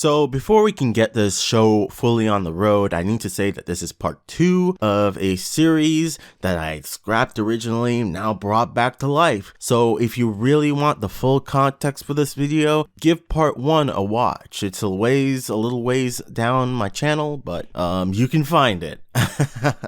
So before we can get this show fully on the road, I need to say that this is part 2 of a series that I scrapped originally, now brought back to life. So if you really want the full context for this video, give part 1 a watch. It's a little ways down my channel, but you can find it.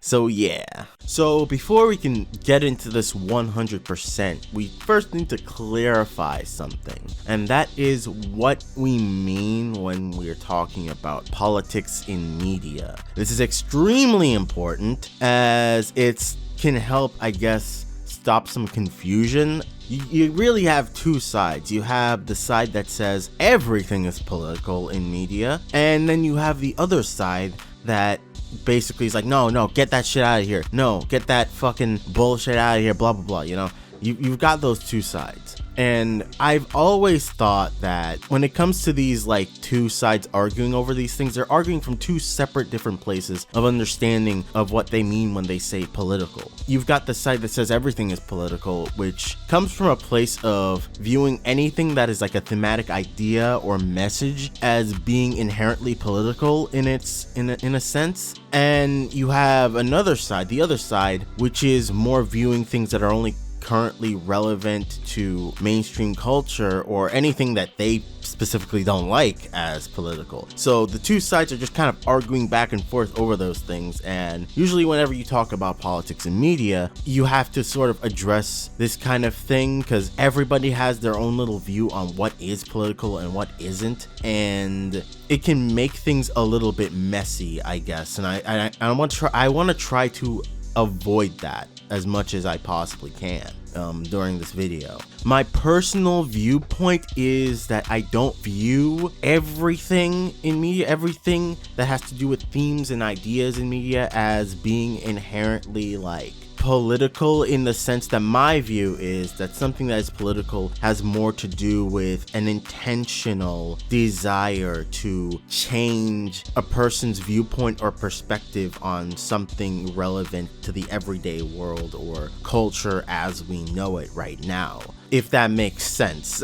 So yeah. So before we can get into this 100%, we first need to clarify something, and that is what we mean when we're talking about politics in media. This is extremely important as it can help, I guess, stop some confusion. You really have two sides. You have the side that says everything is political in media, and then you have the other side that basically is like, no, get that shit out of here. No, get that fucking bullshit out of here, blah, blah, blah, you know? You've got those two sides. And I've always thought that when it comes to these like two sides arguing over these things, they're arguing from two separate different places of understanding of what they mean when they say political. You've got the side that says everything is political, which comes from a place of viewing anything that is like a thematic idea or message as being inherently political in a sense. And you have another side, the other side, which is more viewing things that are only currently relevant to mainstream culture or anything that they specifically don't like as political. So the two sides are just kind of arguing back and forth over those things, and usually whenever you talk about politics in media, you have to sort of address this kind of thing because everybody has their own little view on what is political and what isn't, and it can make things a little bit messy, I guess, and I want to try to avoid that as much as I possibly can during this video. My personal viewpoint is that I don't view everything in media, everything that has to do with themes and ideas in media, as being inherently like political, in the sense that my view is that something that is political has more to do with an intentional desire to change a person's viewpoint or perspective on something relevant to the everyday world or culture as we know it right now, if that makes sense.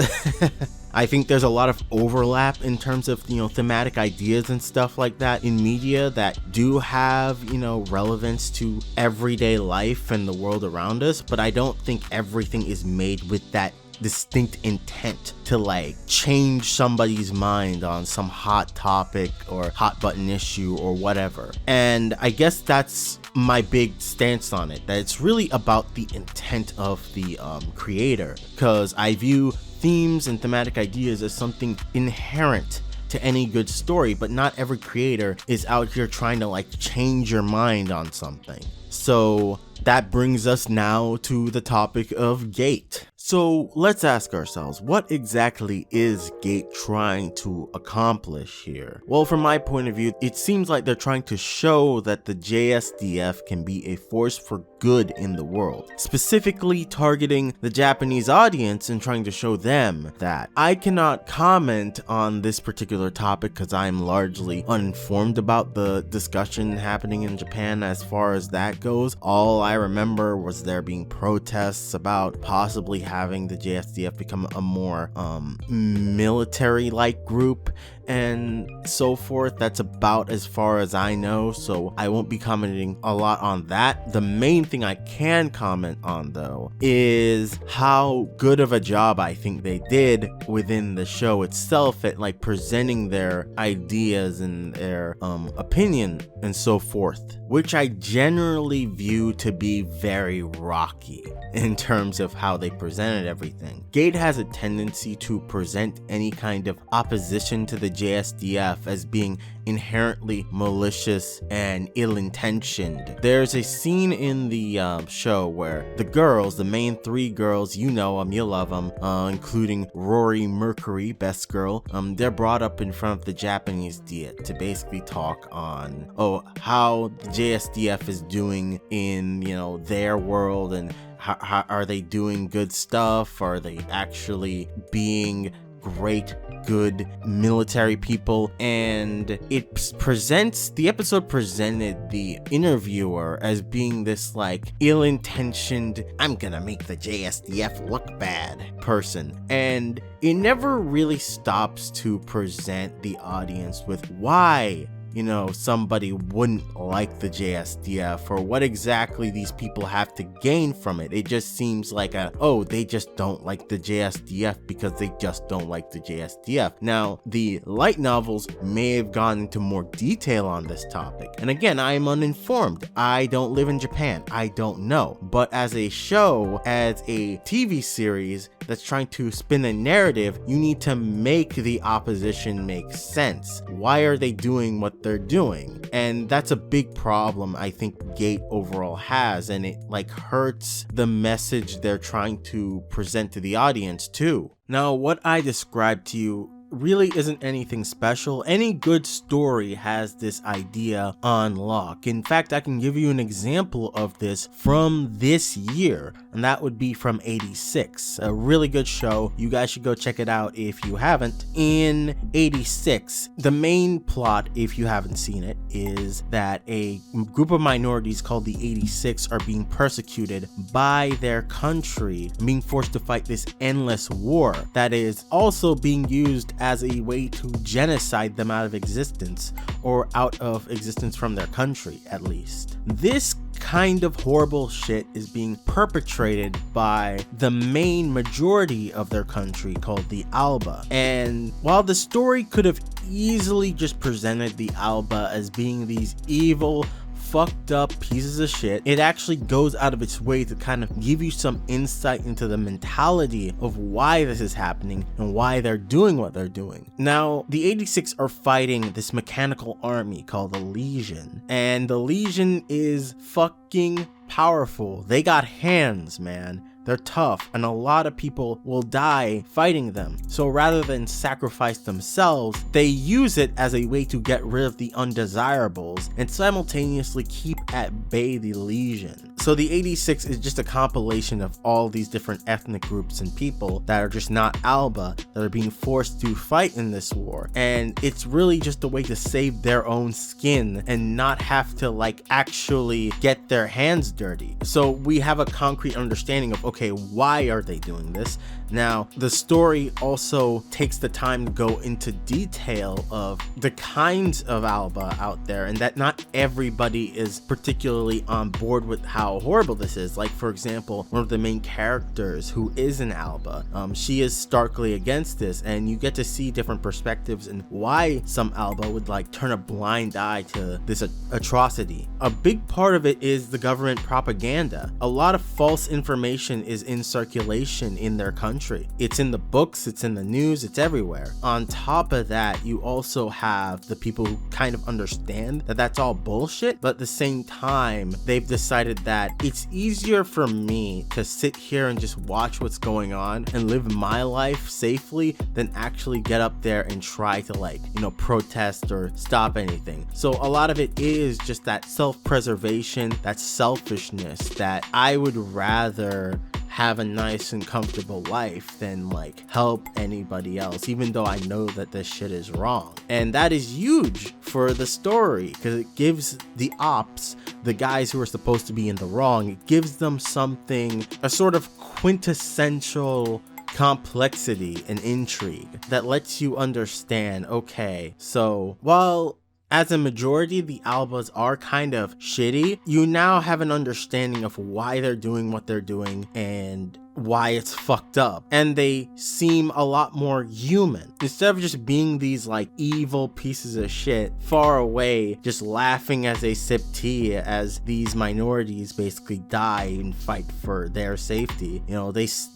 I think there's a lot of overlap in terms of, thematic ideas and stuff like that in media that do have, relevance to everyday life and the world around us, but I don't think everything is made with that distinct intent to like change somebody's mind on some hot topic or hot button issue or whatever. And I guess that's my big stance on it, that it's really about the intent of the creator, because I view themes and thematic ideas as something inherent to any good story, but not every creator is out here trying to like change your mind on something. So that brings us now to the topic of Gate. So let's ask ourselves, what exactly is Gate trying to accomplish here? Well, from my point of view, it seems like they're trying to show that the JSDF can be a force for good in the world, specifically targeting the Japanese audience and trying to show them that. I cannot comment on this particular topic because I'm largely uninformed about the discussion happening in Japan as far as that goes. All I remember was there being protests about possibly having the JSDF become a more military-like group and so forth. That's about as far as I know, so I won't be commenting a lot on that. The main thing I can comment on, though, is how good of a job I think they did within the show itself at like presenting their ideas and their opinion and so forth, which I generally view to be very rocky in terms of how they presented everything. Gate has a tendency to present any kind of opposition to the JSDF as being inherently malicious and ill-intentioned. There's a scene in the show where the girls, the main three girls, you know them, you love them, including Rory Mercury, best girl, they're brought up in front of the Japanese Diet to basically talk on how the JSDF is doing in their world, and how are they doing good stuff? Are they actually being great good military people, and the episode presented the interviewer as being this like ill-intentioned, I'm gonna make the JSDF look bad person, and it never really stops to present the audience with why somebody wouldn't like the JSDF or what exactly these people have to gain from it. It just seems like they just don't like the JSDF because they just don't like the JSDF. Now, the light novels may have gone into more detail on this topic. And again, I am uninformed. I don't live in Japan. I don't know. But as a show, as a TV series that's trying to spin a narrative, you need to make the opposition make sense. Why are they doing what they're doing? And that's a big problem I think Gate overall has, and it hurts the message they're trying to present to the audience too. Now, what I described to you really isn't anything special. Any good story has this idea on lock. In fact, I can give you an example of this from this year, and that would be from 86, a really good show. You guys should go check it out if you haven't. In 86, the main plot, if you haven't seen it, is that a group of minorities called the 86 are being persecuted by their country, being forced to fight this endless war that is also being used as a way to genocide them out of existence, or out of existence from their country at least. This kind of horrible shit is being perpetrated by the main majority of their country called the Alba. And while the story could have easily just presented the Alba as being these evil, fucked up pieces of shit, it actually goes out of its way to kind of give you some insight into the mentality of why this is happening and why they're doing what they're doing. Now, the 86 are fighting this mechanical army called the Legion, and the Legion is fucking powerful. They got hands, man. They're tough, and a lot of people will die fighting them. So rather than sacrifice themselves, they use it as a way to get rid of the undesirables and simultaneously keep at bay the Legion. So the 86 is just a compilation of all these different ethnic groups and people that are just not Alba, that are being forced to fight in this war. And it's really just a way to save their own skin and not have to actually get their hands dirty. So we have a concrete understanding of, okay, why are they doing this? Now, the story also takes the time to go into detail of the kinds of Alba out there, and that not everybody is particularly on board with how horrible this is. Like, for example, one of the main characters who is an Alba, she is starkly against this, and you get to see different perspectives and why some Alba would turn a blind eye to this atrocity. A big part of it is the government propaganda. A lot of false information is in circulation in their country. It's in the books, it's in the news, it's everywhere. On top of that, you also have the people who kind of understand that that's all bullshit, but at the same time, they've decided that it's easier for me to sit here and just watch what's going on and live my life safely than actually get up there and try to protest or stop anything. So a lot of it is just that self-preservation, that selfishness, that I would rather have a nice and comfortable life than help anybody else, even though I know that this shit is wrong. And that is huge for the story because it gives the ops, the guys who are supposed to be in the wrong, it gives them something, a sort of quintessential complexity and intrigue that lets you understand, okay, so while as a majority, the Albas are kind of shitty, you now have an understanding of why they're doing what they're doing and why it's fucked up, and they seem a lot more human instead of just being these evil pieces of shit far away, just laughing as they sip tea as these minorities basically die and fight for their safety.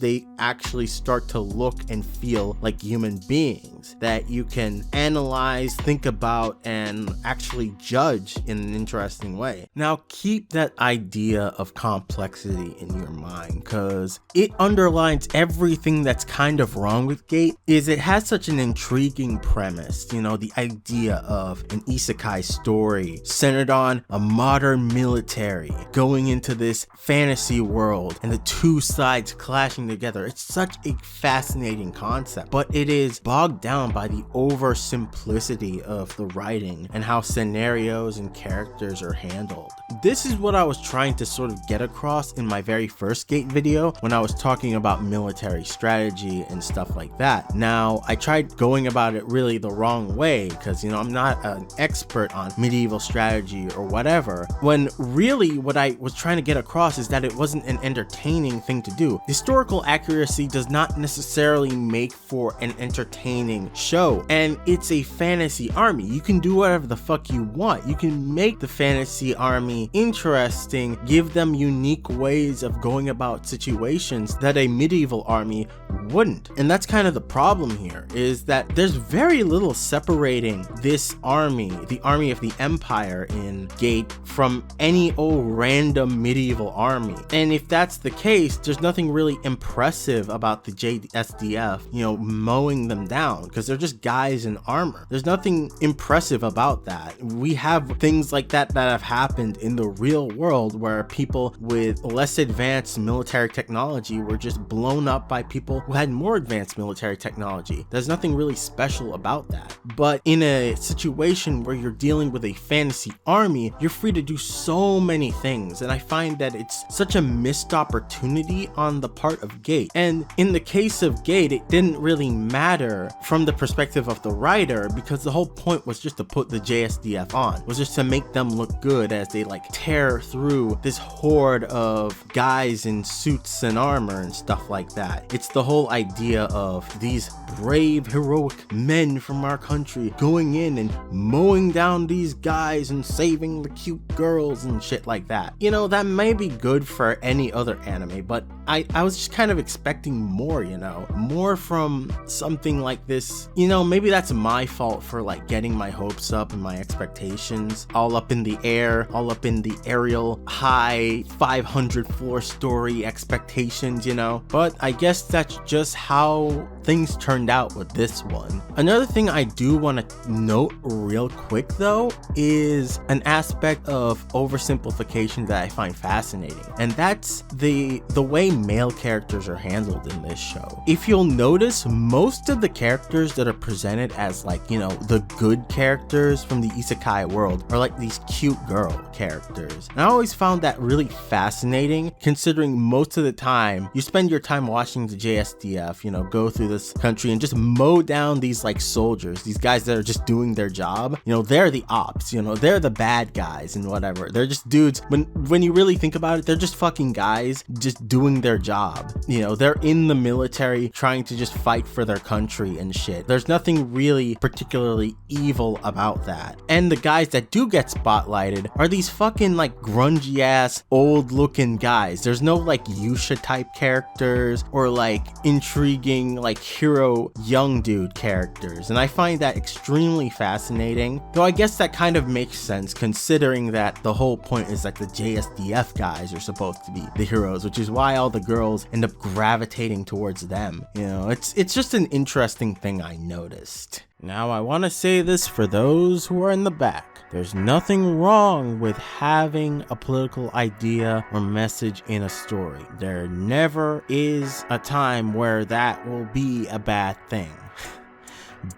They actually start to look and feel like human beings that you can analyze, think about, and actually judge in an interesting way. Now keep that idea of complexity in your mind, because it it underlines everything that's kind of wrong with Gate, is it has such an intriguing premise. You know, the idea of an isekai story centered on a modern military going into this fantasy world and the two sides clashing together. It's such a fascinating concept, but it is bogged down by the oversimplicity of the writing and how scenarios and characters are handled. This is what I was trying to sort of get across in my very first Gate video when I was talking about military strategy and stuff like that. Now, I tried going about it really the wrong way because, you know, I'm not an expert on medieval strategy or whatever, when really what I was trying to get across is that it wasn't an entertaining thing to do. Historical accuracy does not necessarily make for an entertaining show, and it's a fantasy army. You can do whatever the fuck you want. You can make the fantasy army interesting, give them unique ways of going about situations that a medieval army wouldn't. And that's kind of the problem here, is that there's very little separating this army, the army of the Empire in Gate, from any old random medieval army. And if that's the case, there's nothing really impressive about the JSDF, you know, mowing them down, because they're just guys in armor. There's nothing impressive about that. We have things like that that have happened in the real world where people with less advanced military technology were just blown up by people who had more advanced military technology. There's nothing really special about that. But in a situation where you're dealing with a fantasy army, you're free to do so many things, and I find that it's such a missed opportunity on the part of Gate. And in the case of Gate, it didn't really matter from the perspective of the writer, because the whole point was just to put the JSDF on, was just to make them look good as they like tear through this horde of guys in suits and armor and stuff like that. It's the whole idea of these brave, heroic men from our country going in and mowing down these guys and saving the cute girls and shit like that. You know, that may be good for any other anime, but I was just kind of expecting more, you know, more from something like this. You know, maybe that's my fault for like getting my hopes up and my expectations all up in the air, all up in the aerial high 500 floor story expectations, you know, but I guess that's just how things turned out with this one. Another thing I do want to note real quick though is an aspect of oversimplification that I find fascinating, and that's the way male characters are handled in this show. If you'll notice, most of the characters that are presented as like, you know, the good characters from the isekai world are like these cute girl characters. And I always found that really fascinating, considering most of the time you spend your time watching the JSDF, you know, go through this country and just mow down these like soldiers, these guys that are just doing their job. You know, they're the ops, you know, they're the bad guys and whatever. They're just dudes. When you really think about it, they're just fucking guys just doing their job. You know, they're in the military trying to just fight for their country and shit. There's nothing really particularly evil about that. And the guys that do get spotlighted are these fucking like grungy ass old looking guys. There's no like Yusha type characters or like intriguing like hero young dude characters, and I find that extremely fascinating, though I guess that kind of makes sense considering that the whole point is that the JSDF guys are supposed to be the heroes, which is why all the girls end up gravitating towards them. You know, it's just an interesting thing I noticed. Now, I want to say this for those who are in the back. There's nothing wrong with having a political idea or message in a story. There never is a time where that will be a bad thing.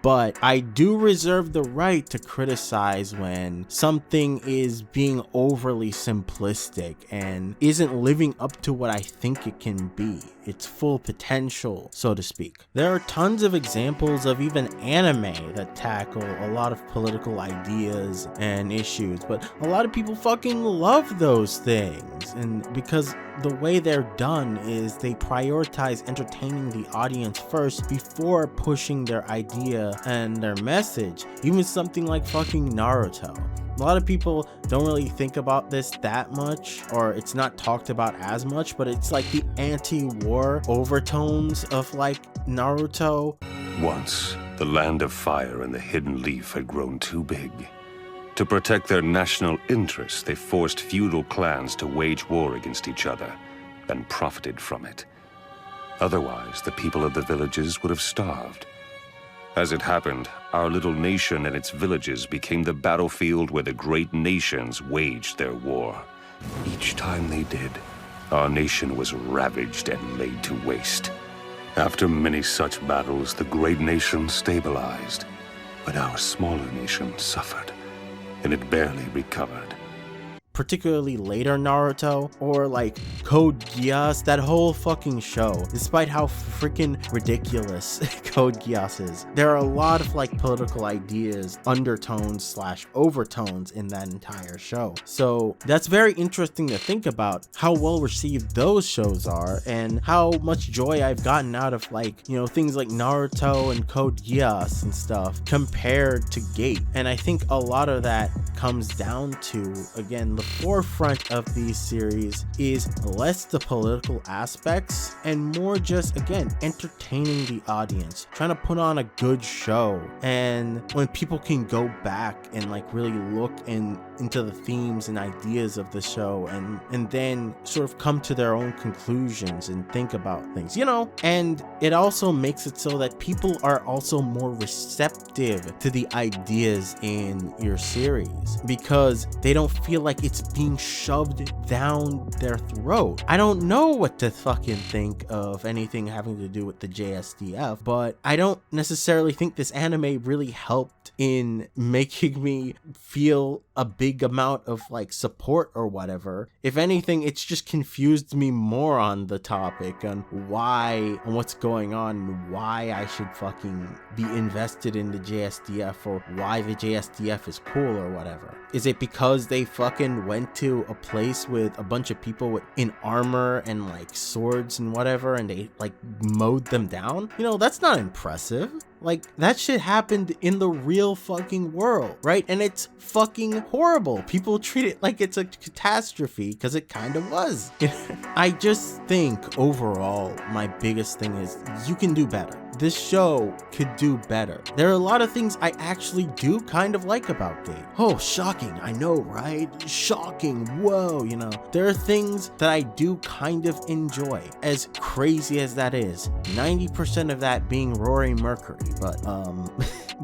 But I do reserve the right to criticize when something is being overly simplistic and isn't living up to what I think it can be, its full potential, so to speak. There are tons of examples of even anime that tackle a lot of political ideas and issues, but a lot of people fucking love those things, and because the way they're done is they prioritize entertaining the audience first before pushing their idea and their message. Even something like fucking Naruto. A lot of people don't really think about this that much, or it's not talked about as much, but it's like the anti-war overtones of like Naruto. Once, the land of fire and the hidden leaf had grown too big. To protect their national interests, they forced feudal clans to wage war against each other, and profited from it. Otherwise, the people of the villages would have starved. As it happened, our little nation and its villages became the battlefield where the great nations waged their war. Each time they did, our nation was ravaged and laid to waste. After many such battles, the great nation stabilized, but our smaller nation suffered, and it barely recovered. Particularly later Naruto, or like Code Geass, that whole fucking show, despite how freaking ridiculous Code Geass is, there are a lot of like political ideas, undertones / overtones in that entire show. So that's very interesting to think about how well received those shows are and how much joy I've gotten out of, like, you know, things like Naruto and Code Geass and stuff compared to Gate. And I think a lot of that comes down to, again, the forefront of these series is less the political aspects and more just, again, entertaining the audience, trying to put on a good show. And when people can go back and like really look into the themes and ideas of the show and then sort of come to their own conclusions and think about things, you know. And it also makes it so that people are also more receptive to the ideas in your series because they don't feel like it's being shoved down their throat. I don't know what to fucking think of anything having to do with the JSDF, but I don't necessarily think this anime really helped in making me feel a big amount of like support or whatever. If anything, it's just confused me more on the topic on why and what's going on and why I should fucking be invested in the JSDF or why the JSDF is cool or whatever. Is it because they fucking went to a place with a bunch of people in armor and like swords and whatever and they like mowed them down? You know, that's not impressive. Like, that shit happened in the real fucking world, right? And it's fucking horrible. People treat it like it's a catastrophe because it kind of was. I just think overall, my biggest thing is you can do better. This show could do better. There are a lot of things I actually do kind of like about Gate. Oh, shocking. I know, right? Shocking. Whoa, you know. There are things that I do kind of enjoy, as crazy as that is. 90% of that being Rory Mercury, but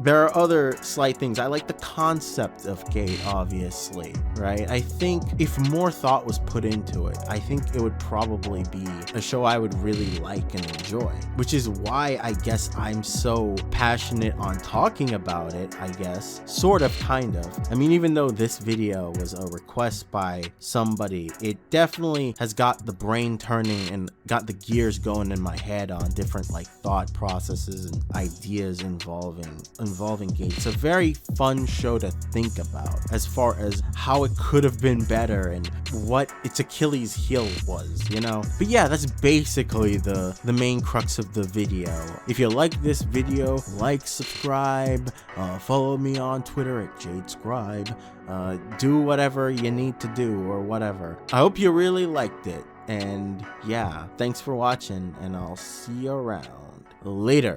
there are other slight things. I like the concept of Gate, obviously, right? I think if more thought was put into it, I think it would probably be a show I would really like and enjoy, which is why I guess I'm so passionate on talking about it, I guess. Sort of, kind of. I mean, even though this video was a request by somebody, it definitely has got the brain turning and got the gears going in my head on different like thought processes and ideas involving Gate. It's a very fun show to think about as far as how it could have been better and what its Achilles heel was, you know? But yeah, that's basically the main crux of the video. If you like this video, like, subscribe, follow me on Twitter at JadeScribe, do whatever you need to do or whatever. I hope you really liked it. And yeah, thanks for watching and I'll see you around. Later.